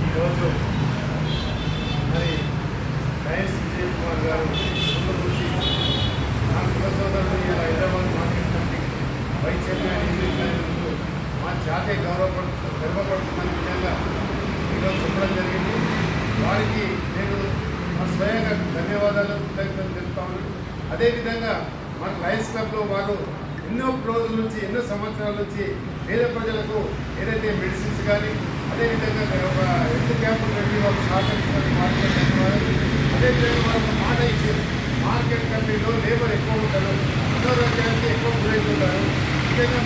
ఈరోజు మరి వైఎస్ విజయ్ కుమార్ గారు గురించి నా కుల సోదరులు ఇలా Hyderabad market committee vice chairman ఎన్నికైనందుకు మా జాతీయ గర్వపడుతున్న విధంగా ఈరోజు చెప్పడం జరిగింది. వారికి నేను స్వయంగా ధన్యవాదాలు కృతజ్ఞతలు తెలుపుతాను. అదేవిధంగా మన లయన్స్ క్లబ్లో వారు ఎన్నో రోజుల నుంచి ఎన్నో సంవత్సరాల నుంచి పేద ప్రజలకు ఏదైతే మెడిసిన్స్ కానీ అదేవిధంగా ఒక హెల్త్ క్యాంపులు పెట్టి వాళ్ళు సహకరిస్తున్న మార్కెట్ ధన్యవాదాలు. అదేవిధంగా మనకు మాట ఇచ్చారు, మార్కెట్ కమిటీలో లేబర్ ఎక్కువ ఉంటారు, అనారోగ్యానికి ఎక్కువ గురవుతుంటారు. ముఖ్యంగా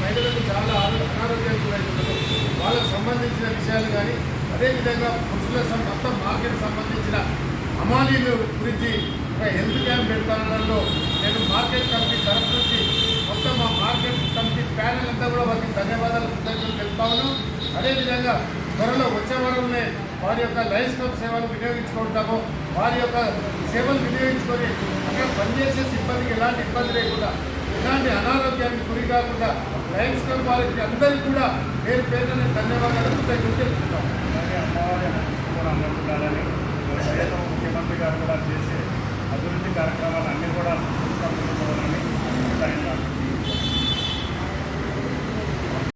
మహిళలకు చాలా అనారోగ్యానికి గురవుతుంటారు. వాళ్ళకు సంబంధించిన విషయాలు కానీ అదేవిధంగా పురుషుల మొత్తం మార్కెట్ సంబంధించిన అమాలీల గురించి ఒక హెల్త్ క్యాంప్ పెడతానడంలో నేను మార్కెట్ కమిటీ తరఫు నుంచి మొత్తం మా మార్కెట్ కమిటీ ప్యానెల్ అంతా కూడా వారికి ధన్యవాదాలు కృతజ్ఞతలు తెలుపుతాను. అదేవిధంగా త్వరలో వచ్చే వారంలో వారి యొక్క లయన్స్ క్లబ్ సేవలు వినియోగించుకుంటాము. వారి యొక్క సేవలు వినియోగించుకొని అక్కడ పనిచేసే సిబ్బందికి ఎలాంటి ఇబ్బంది లేకుండా ఎలాంటి అనారోగ్యానికి గురి కాకుండా లయన్స్ క్లబ్ వారికి అందరికీ కూడా పేరు పేరున ధన్యవాదాలు కృతజ్ఞతలు తెలుపుతాము. అలాగే అమ్మవారి కూడా అమ్ముతున్నారని ముఖ్యమంత్రి గారు